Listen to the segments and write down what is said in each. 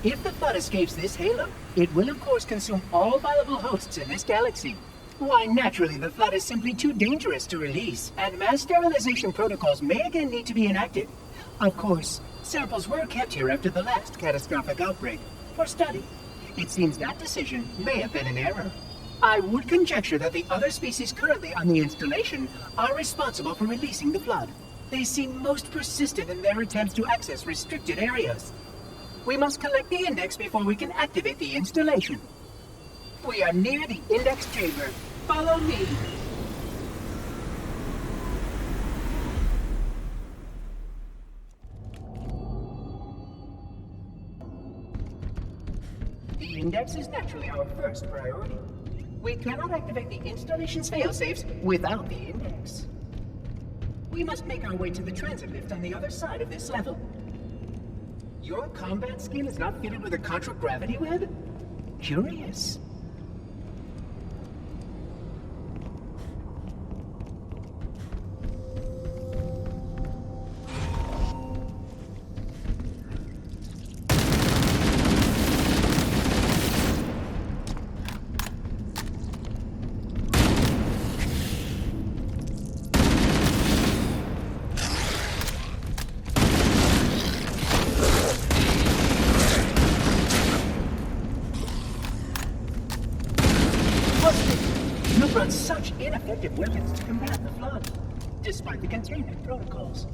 If the Flood escapes this halo, it will of course consume all viable hosts in this galaxy. Why, naturally, the Flood is simply too dangerous to release, and mass sterilization protocols may again need to be enacted. Of course, samples were kept here after the last catastrophic outbreak, for study. It seems that decision may have been an error. I would conjecture that the other species currently on the installation are responsible for releasing the Flood. They seem most persistent in their attempts to access restricted areas. We must collect the index before we can activate the installation. We are near the index chamber. Follow me. The index is naturally our first priority. We cannot activate the installation's failsafes without the index. We must make our way to the transit lift on the other side of this level. Your combat skin is not fitted with a contragravity web? Curious. You've run such ineffective weapons to combat the Flood, despite the containment protocols.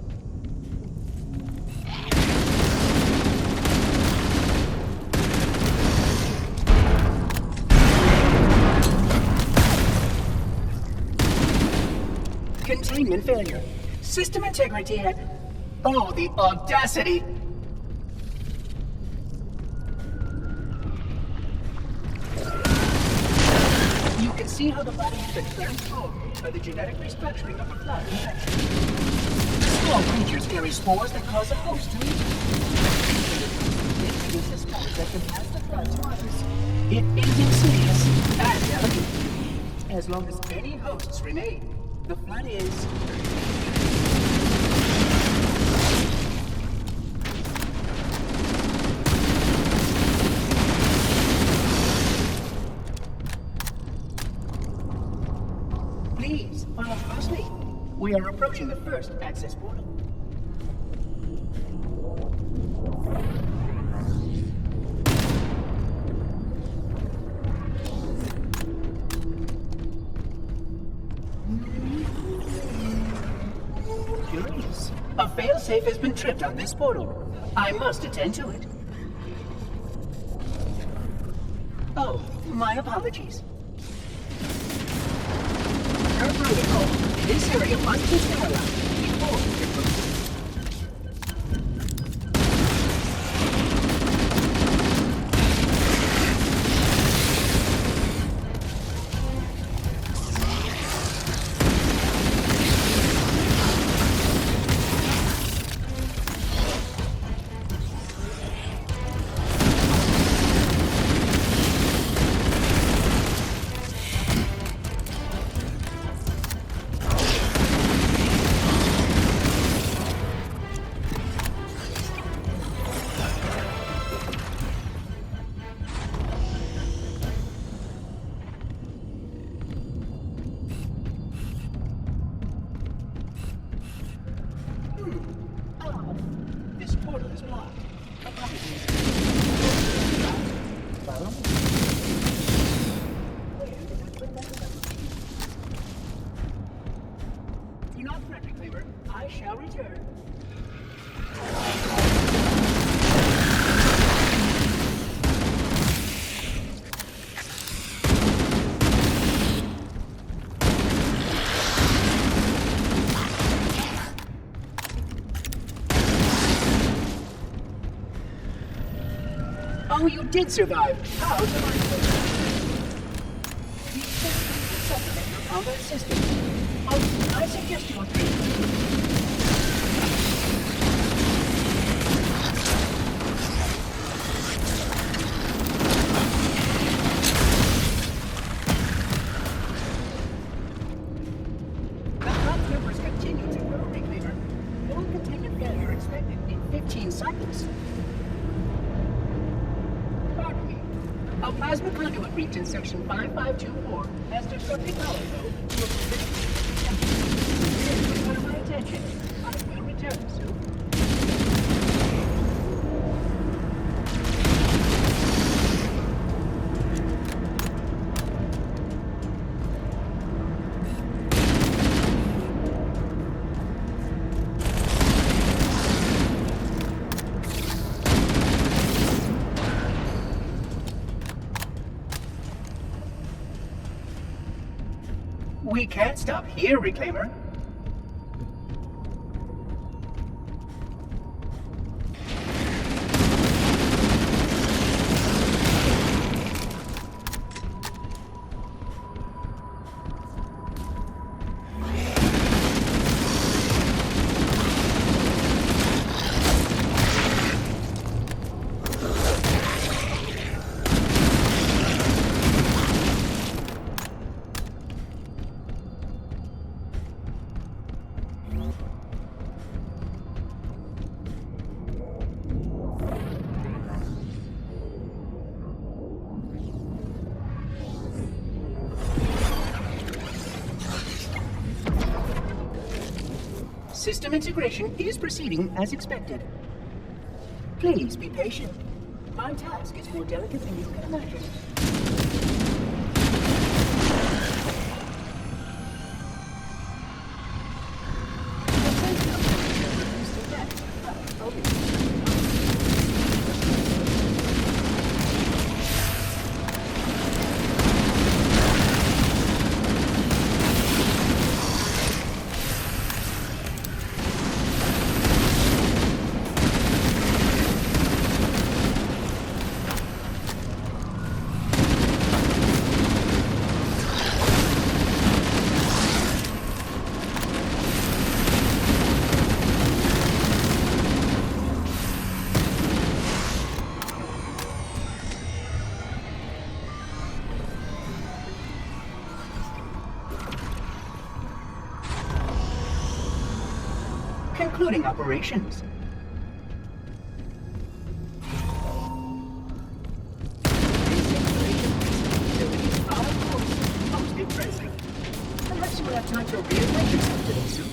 Containment failure. System integrity at... Oh, the audacity! You can see how the body has been transformed by the genetic restructuring of a Flood infection. Small creatures carry spores that cause a host to mutate. It produces spores that can pass the Flood to others. It is insidious and delicate. As long as any hosts remain, the Flood is... Please, follow closely. We are approaching the first access portal. Curious. A failsafe has been tripped on this portal. I must attend to it. Oh, my apologies. Per protocol, this area must be sterilized before we can proceed. This portal is blocked. Follow me. Do not threaten, Cleaver. I shall return. Oh, you did survive! How delightful! These systems will supplement your combat system. Oh, I suggest you upgrade them. The Flood numbers continue to grow, Reclaimer. Full containment failure expected in 15 cycles. Plasma conduit reached in section 5524 has disrupted power flow to a position. Please my attention. I will return soon. We can't stop here, Reclaimer. System integration is proceeding as expected. Please be patient. My task is more delicate than you can imagine. Concluding operations. Most impressive. Perhaps you will have time to rearrange yourself today soon.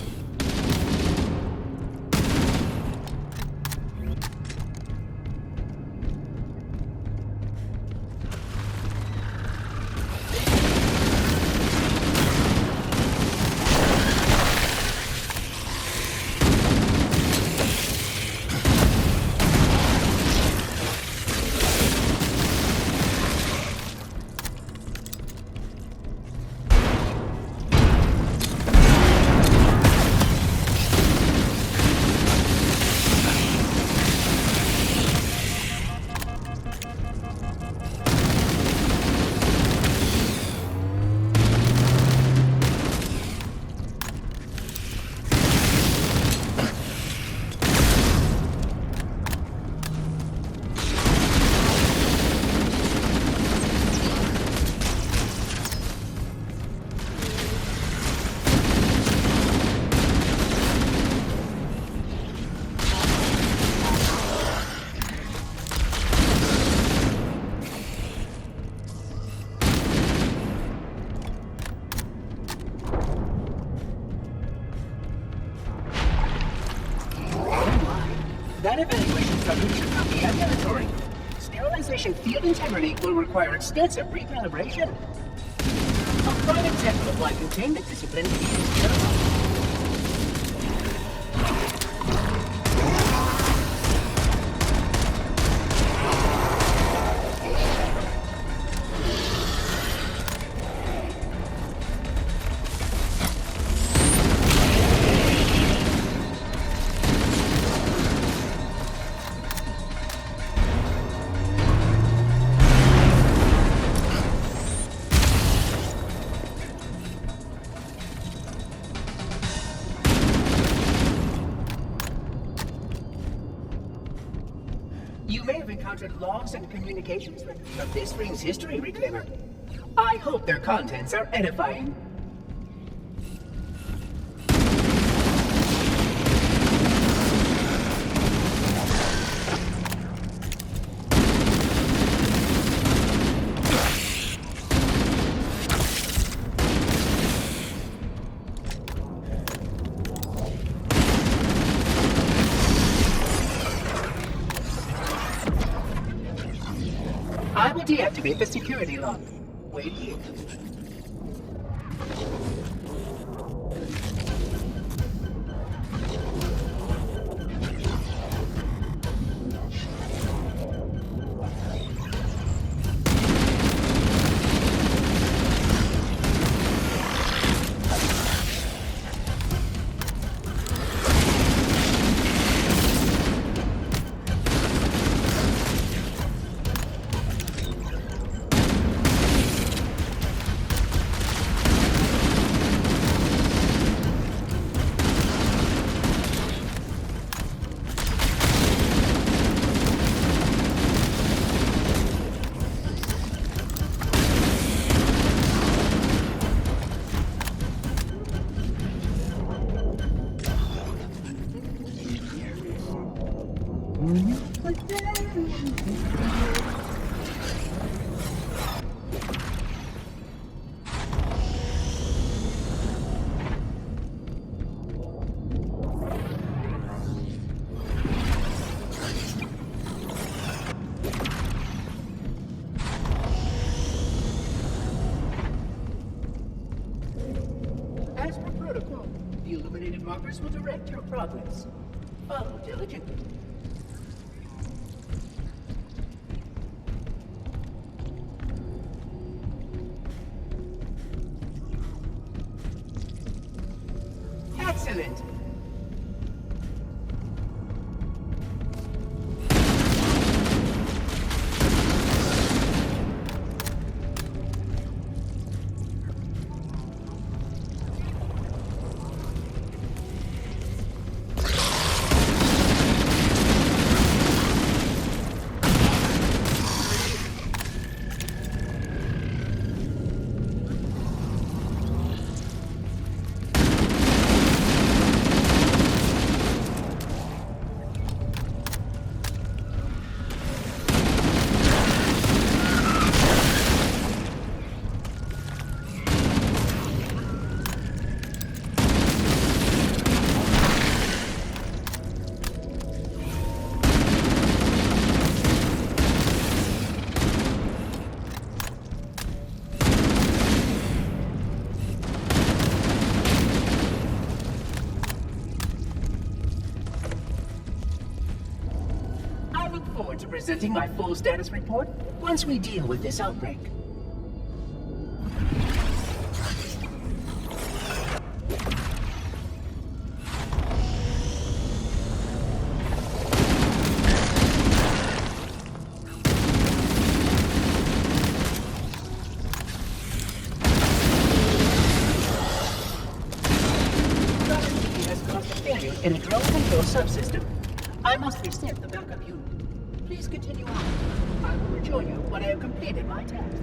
That evaluation subject should not be ambulatory. Sterilization field integrity will require extensive recalibration. A prime example of why containment discipline is paramount. You may have encountered logs and communications records of this ring's history, Reclaimer. I hope their contents are edifying. will deactivate the security lock. Wait here. As per protocol, the illuminated markers will direct your progress. Follow diligently. Excellent! To presenting my full status report once we deal with this outbreak. He has caused a failure in a drone control subsystem. I must reset the backup unit. Please continue on. I will rejoin you when I have completed my task.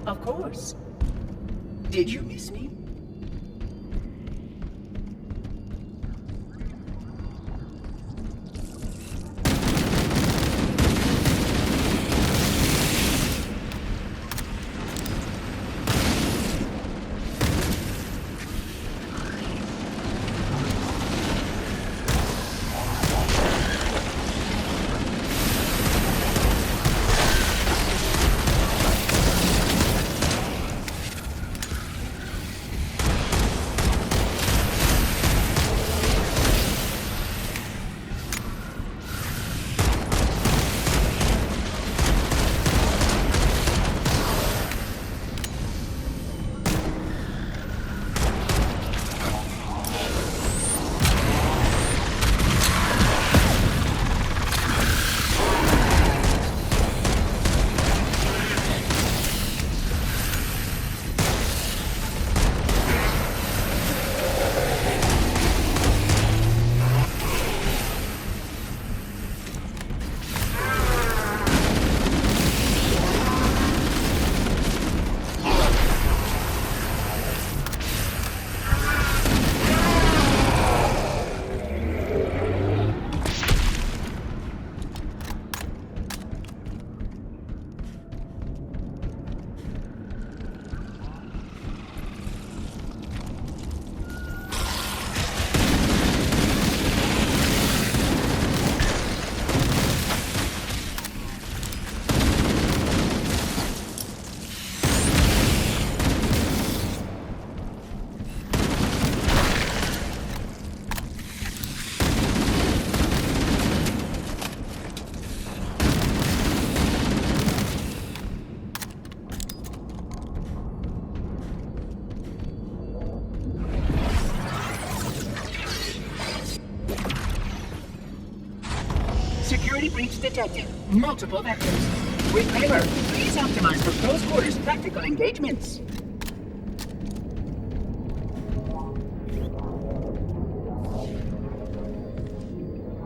Of course. Did you miss me? Security breach detected. Multiple vectors. Reclaimer, please optimize for close quarters tactical engagements.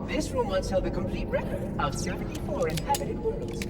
This room once held a complete record of 74 inhabited worlds.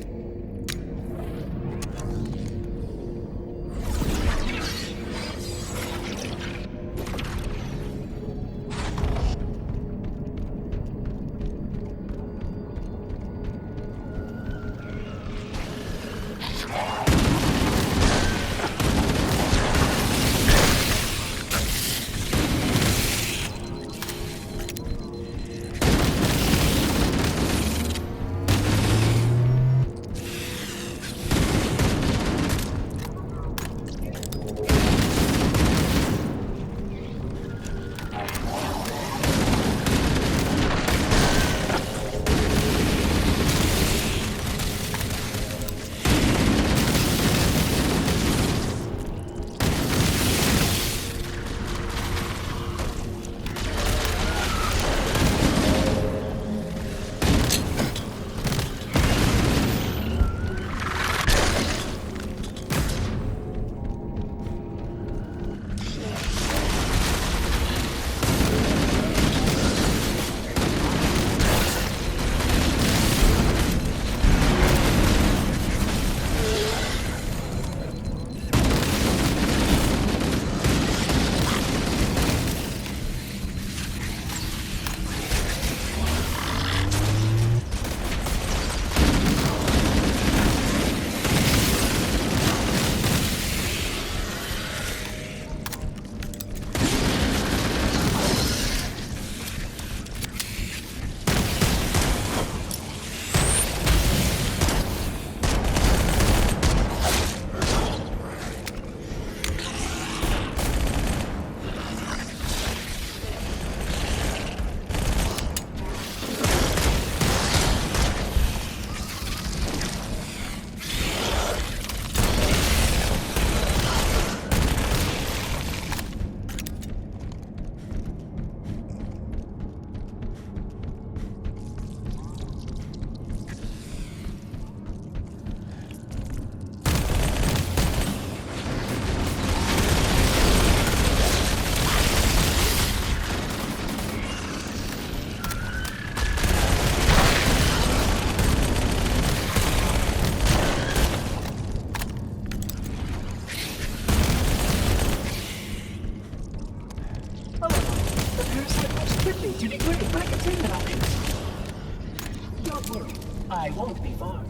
To degrade my containment options. Don't worry, I won't be far.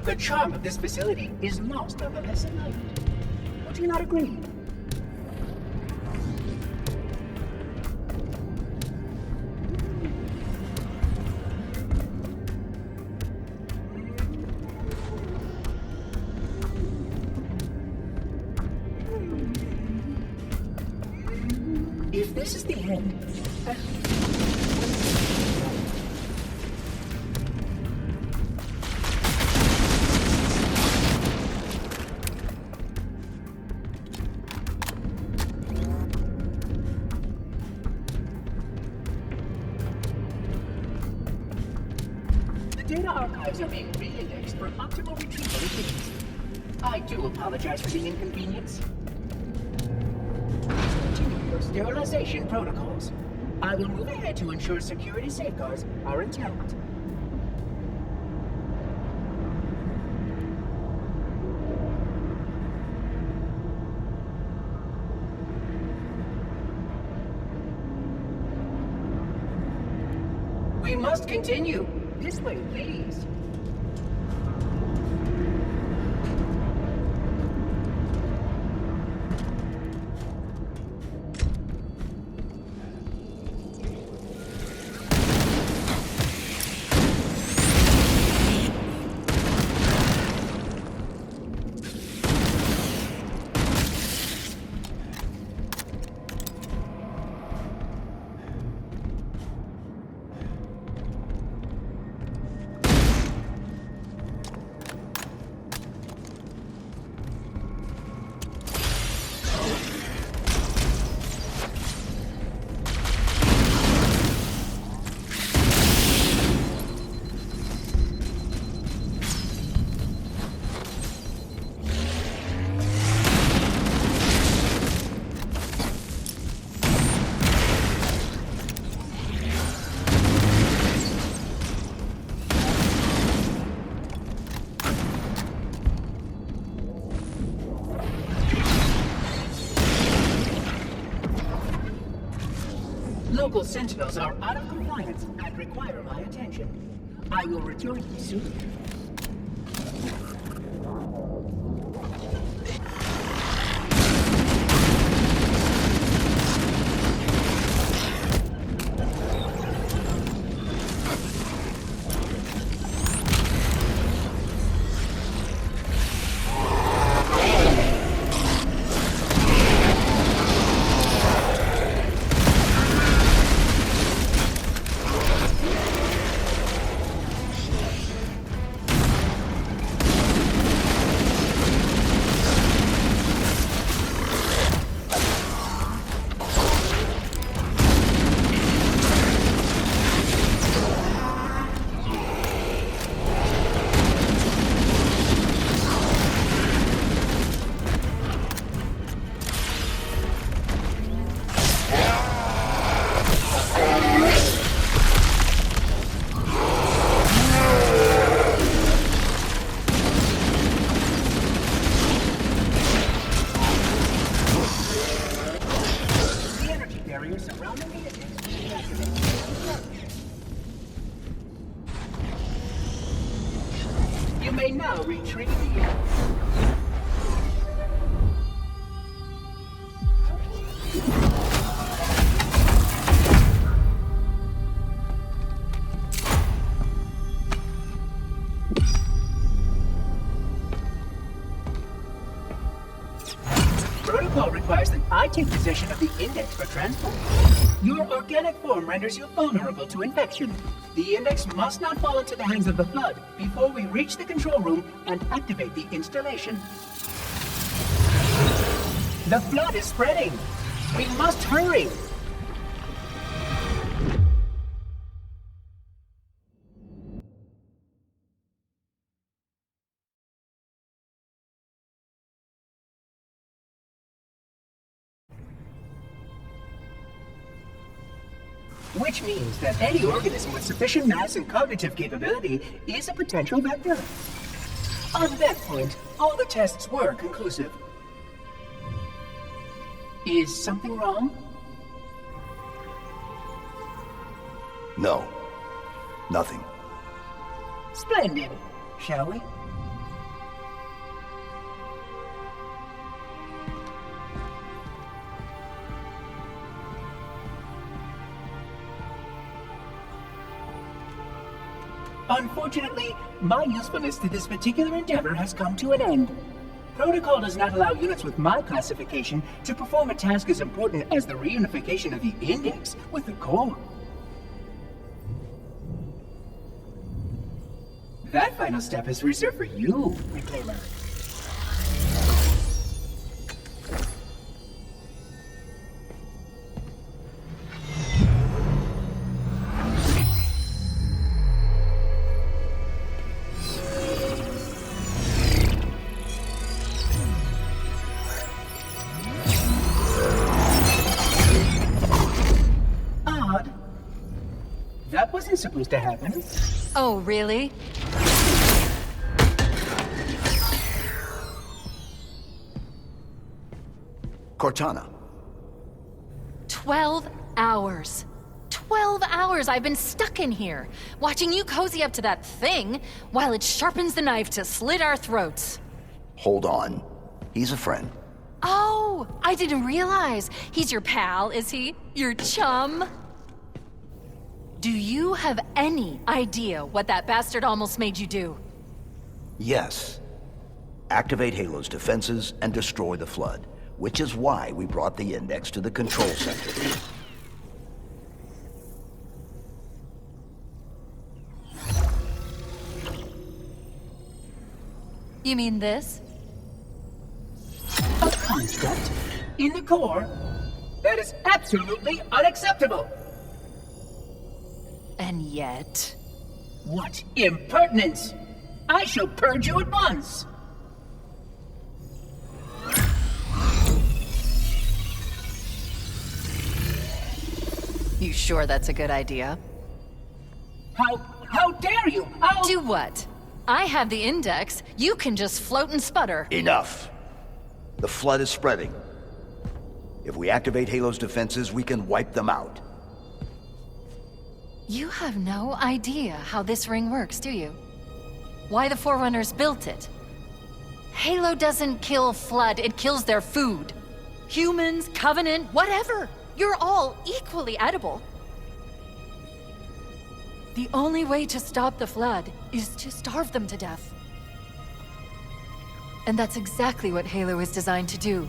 The charm of this facility is lost on the lesser light. Would you not agree? If this is the end, the data archives are being re-indexed for optimal retrieval efficiency. I do apologize for the inconvenience. Continue your sterilization protocols. I will move ahead to ensure security safeguards are intact. We must continue. This way, please. Local Sentinels are out of compliance and require my attention. I will rejoin you soon. You may now retrieve the protocol requires that I take possession of the index for transport. Your organic form renders you vulnerable to infection. The index must not fall into the hands of the Flood before we reach the control room and activate the installation. The Flood is spreading. We must hurry. Which means that any organism with sufficient mass and cognitive capability is a potential vector. On that point, all the tests were conclusive. Is something wrong? No. Nothing. Splendid. Shall we? Unfortunately, my usefulness to this particular endeavor has come to an end. Protocol does not allow units with my classification to perform a task as important as the reunification of the Index with the core. That final step is reserved for you, Reclaimer. That wasn't supposed to happen. Oh, really? Cortana. 12 hours. 12 hours I've been stuck in here, watching you cozy up to that thing while it sharpens the knife to slit our throats. Hold on. He's a friend. Oh, I didn't realize. He's your pal, is he? Your chum? Do you have any idea what that bastard almost made you do? Yes. Activate Halo's defenses and destroy the Flood, which is why we brought the Index to the control center. You mean this? A construct in the core? That is absolutely unacceptable! And yet... What impertinence! I shall purge you at once! You sure that's a good idea? How dare you! Do what? I have the Index. You can just float and sputter. Enough! The Flood is spreading. If we activate Halo's defenses, we can wipe them out. You have no idea how this ring works, do you? Why the Forerunners built it? Halo doesn't kill Flood, it kills their food. Humans, Covenant, whatever. You're all equally edible. The only way to stop the Flood is to starve them to death. And that's exactly what Halo is designed to do.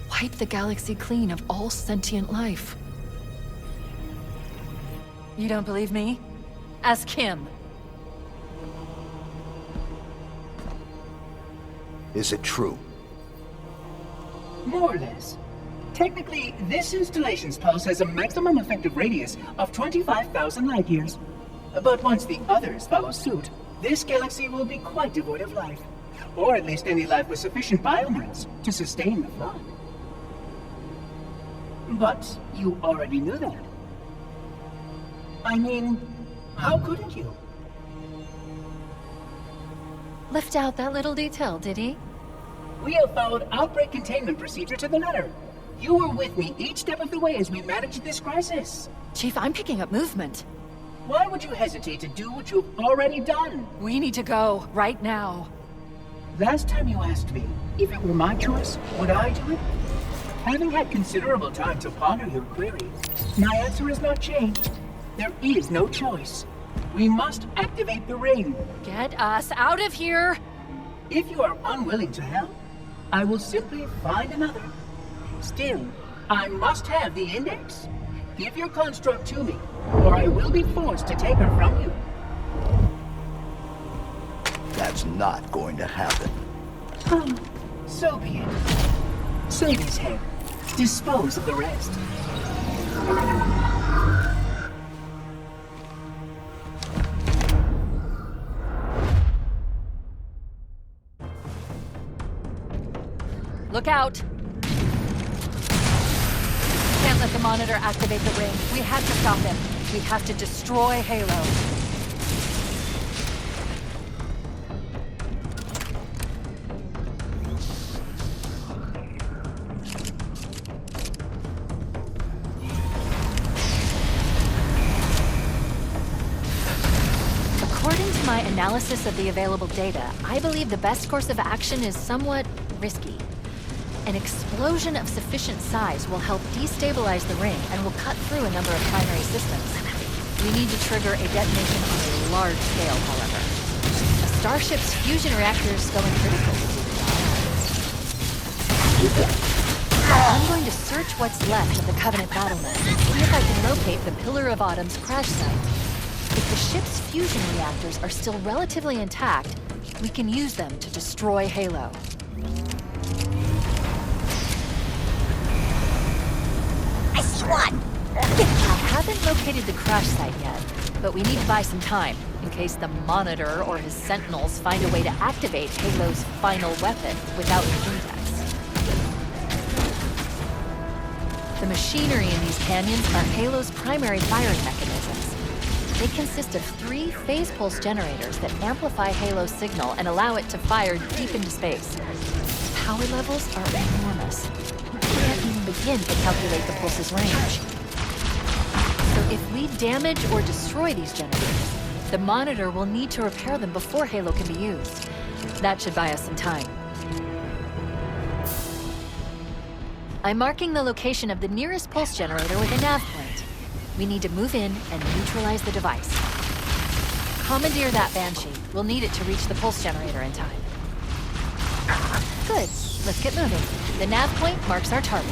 Wipe the galaxy clean of all sentient life. You don't believe me? Ask him. Is it true? More or less. Technically, this installation's pulse has a maximum effective radius of 25,000 light years. But once the others follow suit, this galaxy will be quite devoid of life. Or at least any life with sufficient biomass to sustain the Flood. But you already knew that. I mean, how couldn't you? Left out that little detail, did he? We have followed outbreak containment procedure to the letter. You were with me each step of the way as we managed this crisis. Chief, I'm picking up movement. Why would you hesitate to do what you've already done? We need to go, right now. Last time you asked me, if it were my choice, would I do it? Having had considerable time to ponder your query, my answer has not changed. There is no choice. We must activate the ring. Get us out of here! If you are unwilling to help, I will simply find another. Still, I must have the Index. Give your construct to me, or I will be forced to take her from you. That's not going to happen. Oh, so be it. Save his head. Dispose of the rest. Look out! Can't let the monitor activate the ring. We have to stop him. We have to destroy Halo. According to my analysis of the available data, I believe the best course of action is somewhat risky. An explosion of sufficient size will help destabilize the ring and will cut through a number of primary systems. We need to trigger a detonation on a large scale, however. A starship's fusion reactor's going critical to do the job. I'm going to search what's left of the Covenant battle net and see if I can locate the Pillar of Autumn's crash site. If the ship's fusion reactors are still relatively intact, we can use them to destroy Halo. I see one! I haven't located the crash site yet, but we need to buy some time, in case the Monitor or his Sentinels find a way to activate Halo's final weapon without the index. The machinery in these canyons are Halo's primary firing mechanisms. They consist of 3 phase pulse generators that amplify Halo's signal and allow it to fire deep into space. Power levels are enormous. We can't even begin to calculate the pulse's range. So if we damage or destroy these generators, the Monitor will need to repair them before Halo can be used. That should buy us some time. I'm marking the location of the nearest pulse generator with a nav point. We need to move in and neutralize the device. Commandeer that Banshee. We'll need it to reach the pulse generator in time. Good. Let's get moving. The nav point marks our target.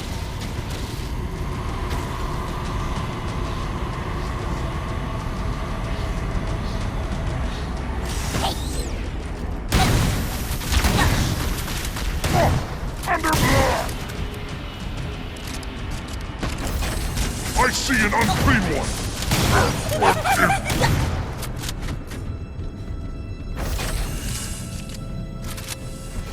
I see an unclean one!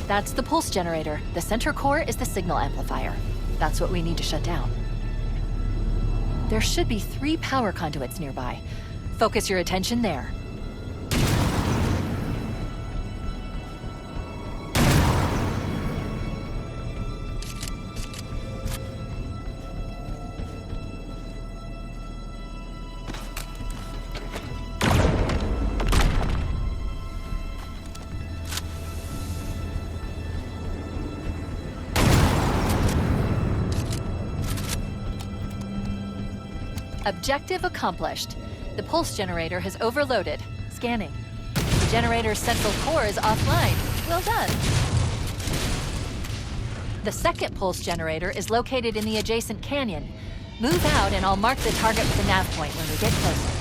That's the pulse generator. The center core is the signal amplifier. That's what we need to shut down. There should be 3 power conduits nearby. Focus your attention there. Objective accomplished. The pulse generator has overloaded. Scanning. The generator's central core is offline. Well done. The second pulse generator is located in the adjacent canyon. Move out and I'll mark the target with a nav point when we get closer.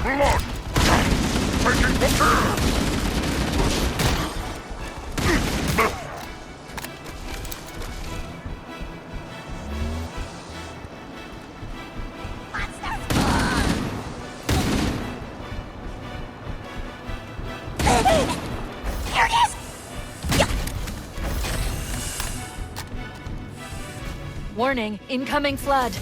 Blood! Taking fire! Here it is! Warning, incoming flood.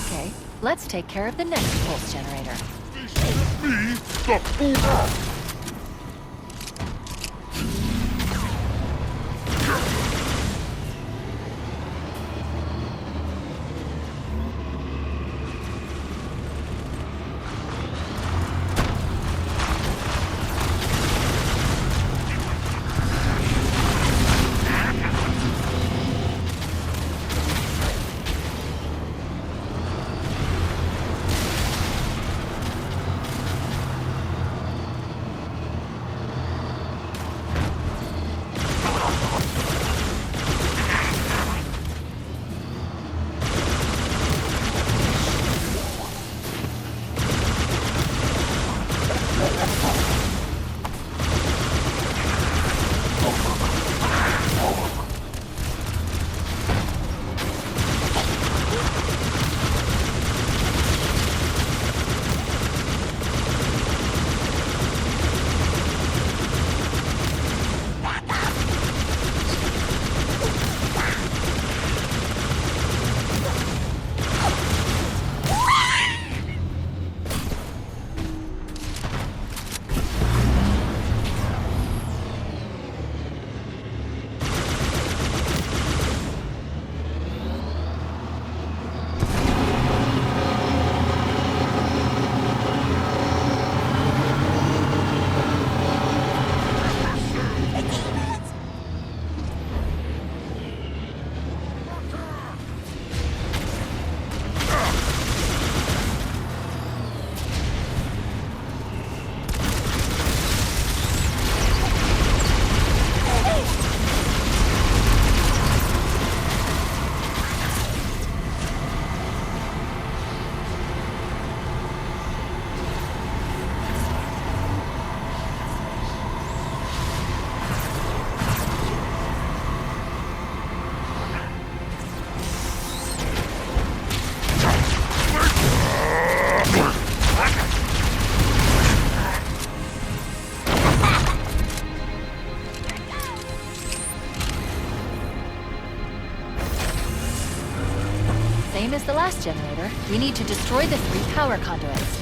Okay, let's take care of the next pulse generator. Me, the fool! Same as the last generator, we need to destroy the 3 power conduits.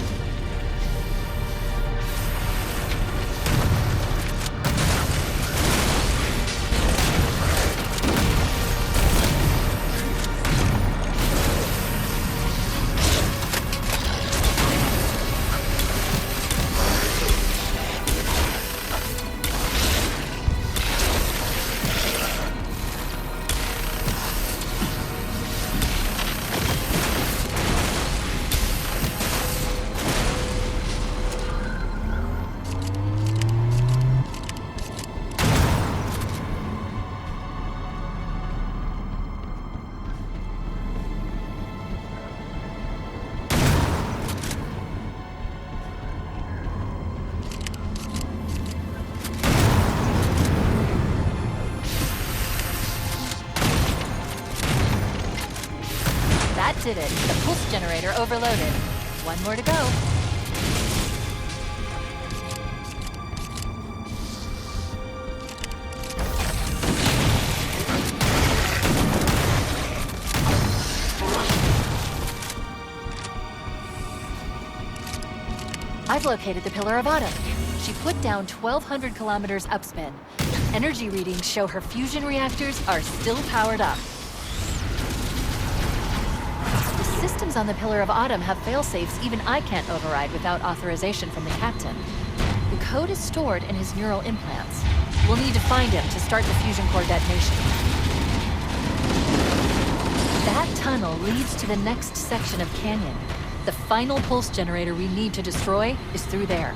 That did it. The pulse generator overloaded. One more to go. I've located the Pillar of Autumn. She put down 1,200 kilometers upspin. Energy readings show her fusion reactors are still powered up. The systems on the Pillar of Autumn have failsafes even I can't override without authorization from the captain. The code is stored in his neural implants. We'll need to find him to start the fusion core detonation. That tunnel leads to the next section of canyon. The final pulse generator we need to destroy is through there.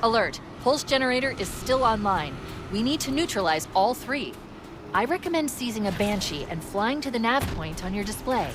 Alert. Pulse generator is still online. We need to neutralize all three. I recommend seizing a Banshee and flying to the nav point on your display.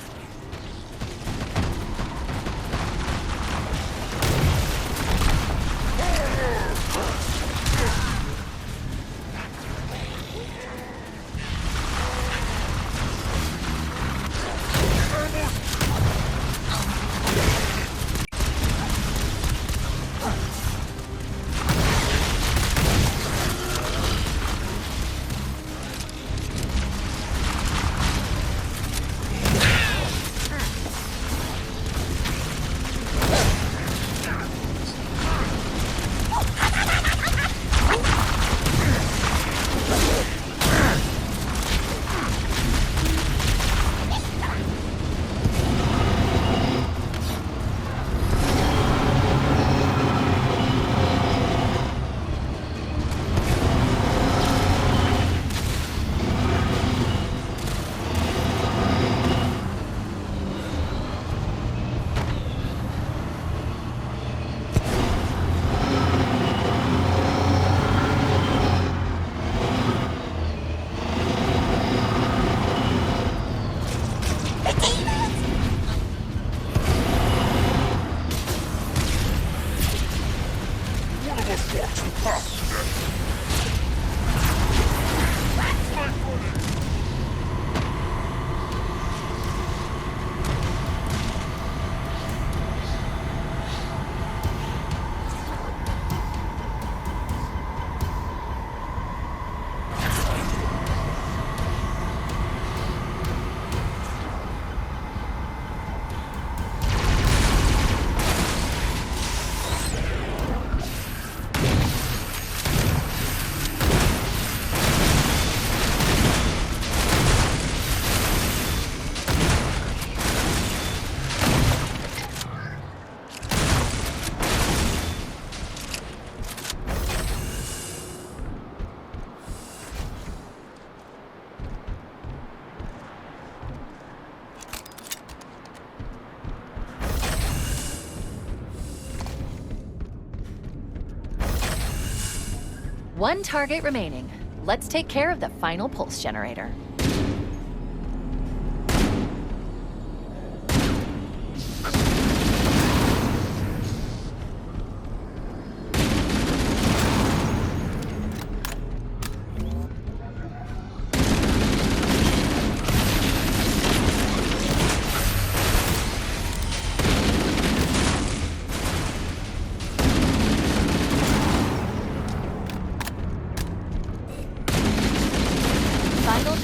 One target remaining. Let's take care of the final pulse generator.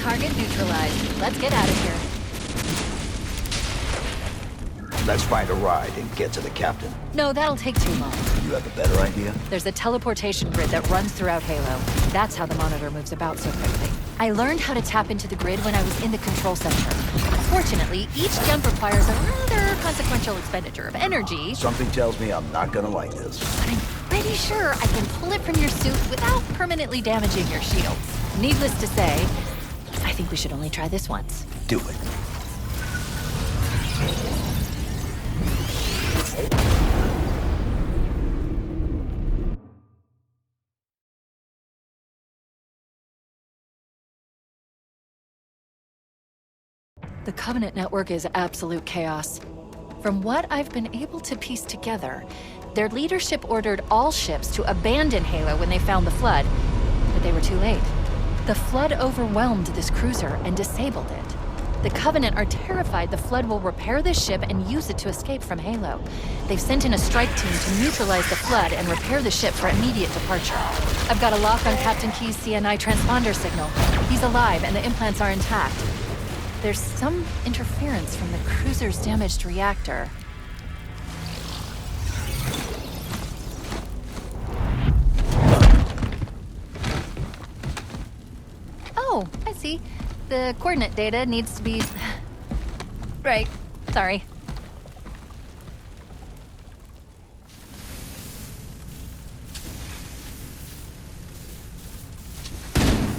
Target neutralized. Let's get out of here. Let's find a ride and get to the captain. No, that'll take too long. You have a better idea? There's a teleportation grid that runs throughout Halo. That's how the monitor moves about so quickly. I learned how to tap into the grid when I was in the control center. Fortunately, each jump requires a rather consequential expenditure of energy. Something tells me I'm not gonna like this. But I'm pretty sure I can pull it from your suit without permanently damaging your shields. Needless to say, I think we should only try this once. Do it. The Covenant network is absolute chaos. From what I've been able to piece together, their leadership ordered all ships to abandon Halo when they found the Flood, but they were too late. The Flood overwhelmed this cruiser and disabled it. The Covenant are terrified the Flood will repair this ship and use it to escape from Halo. They've sent in a strike team to neutralize the Flood and repair the ship for immediate departure. I've got a lock on Captain Key's CNI transponder signal. He's alive and the implants are intact. There's some interference from the cruiser's damaged reactor. Oh, I see. The coordinate data needs to be... Right. Sorry.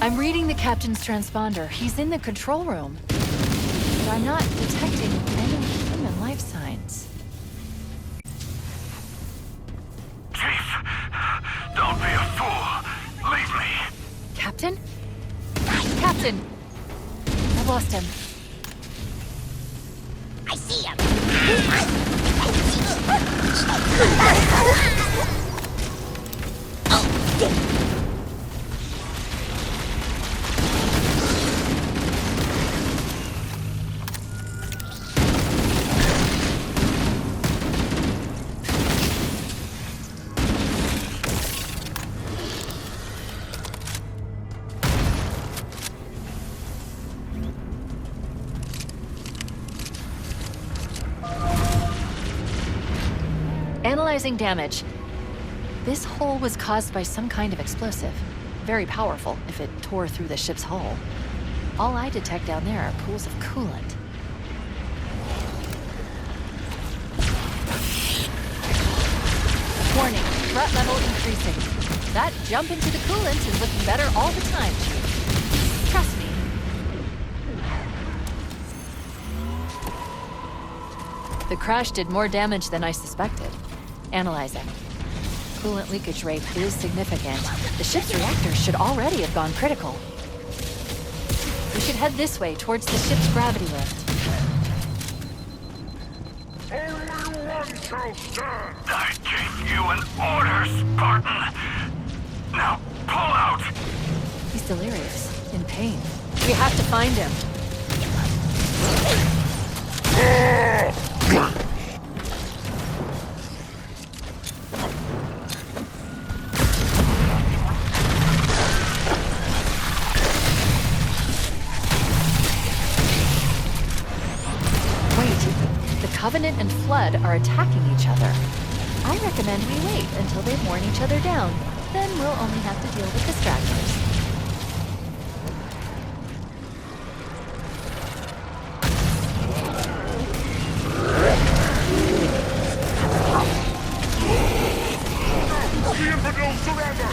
I'm reading the captain's transponder. He's in the control room. But I'm not detecting any human life signs. Chief, Captain! I've lost him. I see him. Analyzing damage. This hole was caused by some kind of explosive. Very powerful if it tore through the ship's hull. All I detect down there are pools of coolant. Warning, threat level increasing. That jump into the coolant is looking better all the time, Chief. Trust me. The crash did more damage than I suspected. Analyzing. Coolant leakage rate is significant. The ship's reactors should already have gone critical. We should head this way towards the ship's gravity lift. Only one shall stand! I gave you an order, Spartan! Now, pull out! He's delirious, in pain. We have to find him. Covenant and Flood are attacking each other. I recommend we wait until they've worn each other down. Then we'll only have to deal with distractors. The Infidels surrender!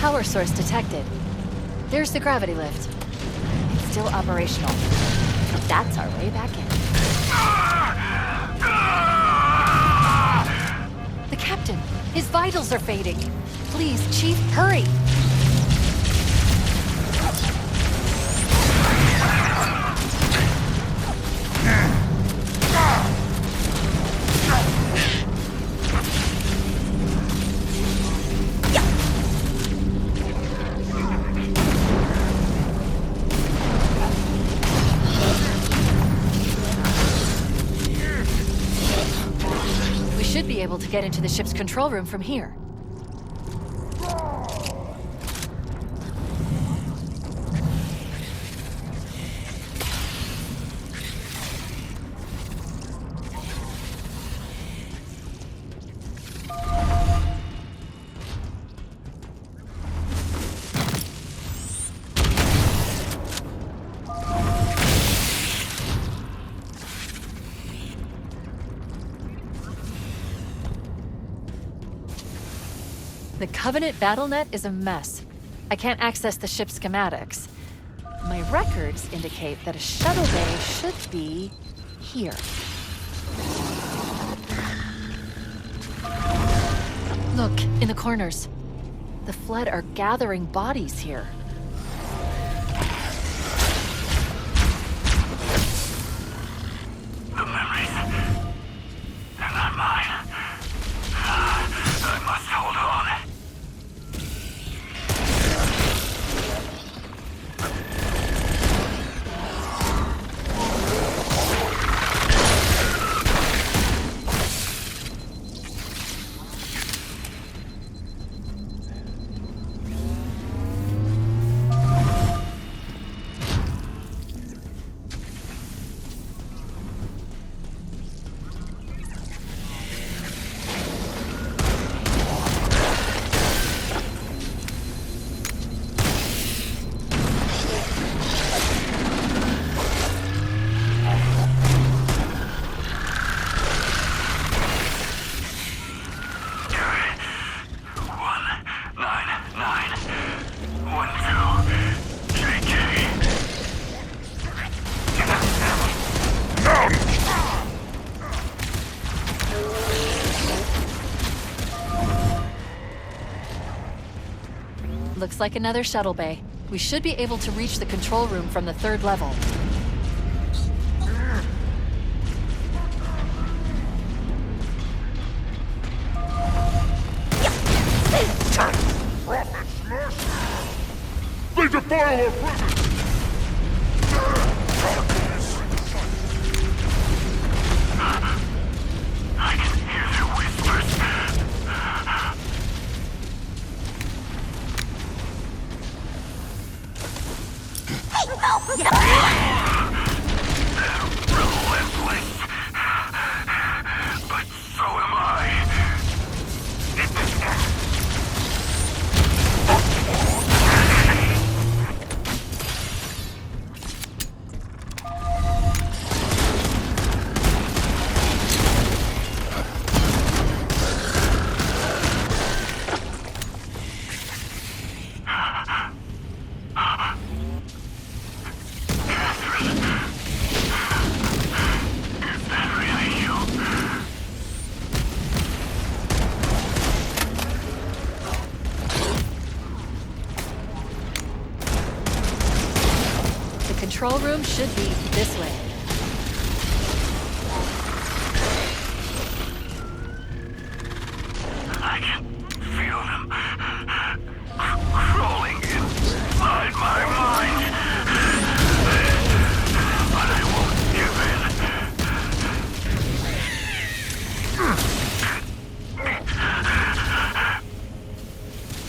Power source detected. There's the gravity lift. It's still operational. That's our way back in. The captain! His vitals are fading. Please, Chief, hurry! Be able to get into the ship's control room from here. The Covenant BattleNet is a mess. I can't access the ship's schematics. My records indicate that a shuttle bay should be here. Look, in the corners. The Flood are gathering bodies here. The memories. They're not mine. I must hold on. Looks like another shuttle bay. We should be able to reach the control room from the 3rd level. They defile our prison! I can hear their whispers. Relentless. But so am I. The control room should be this way. I can feel them crawling inside my mind. But I won't give in.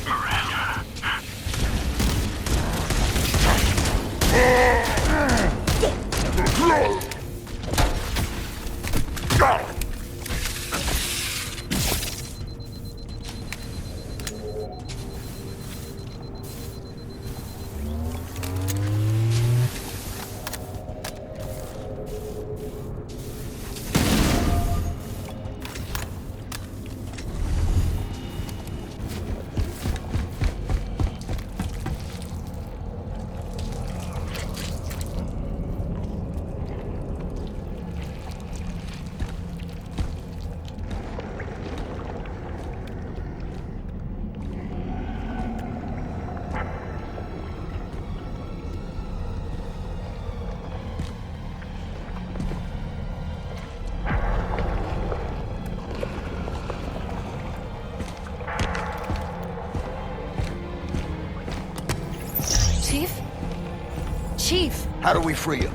Miranda. Chief! How do we free him?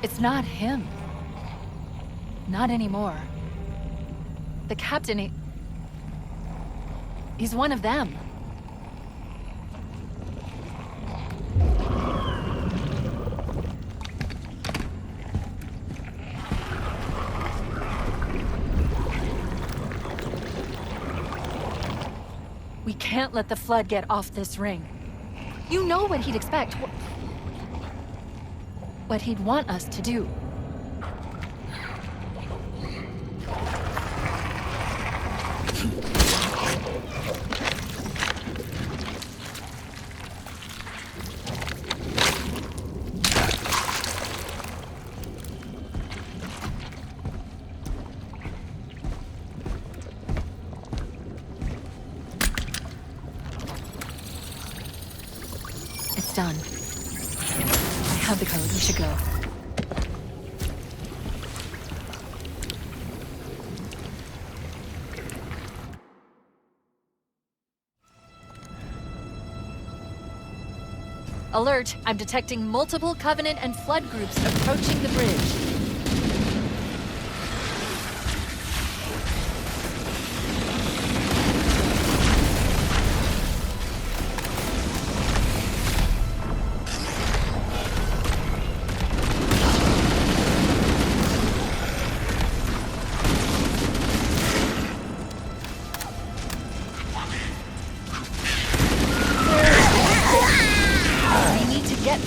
It's not him. Not anymore. The captain, he's one of them. We can't let the Flood get off this ring. You know what he'd expect. What he'd want us to do. done. I have the code. We should go. Alert! I'm detecting multiple Covenant and Flood groups approaching the bridge.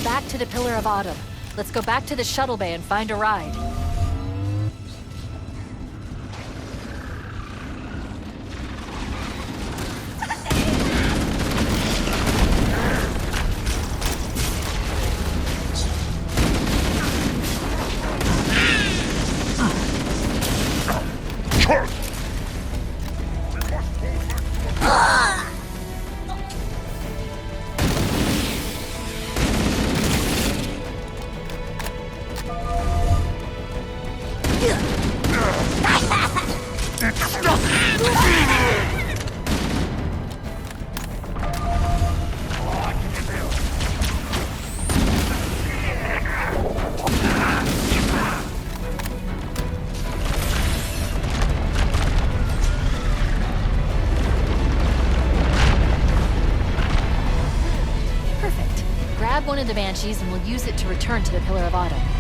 Back to the Pillar of Autumn. Let's go back to the shuttle bay and find a ride. One of the Banshees and we'll use it to return to the Pillar of Autumn.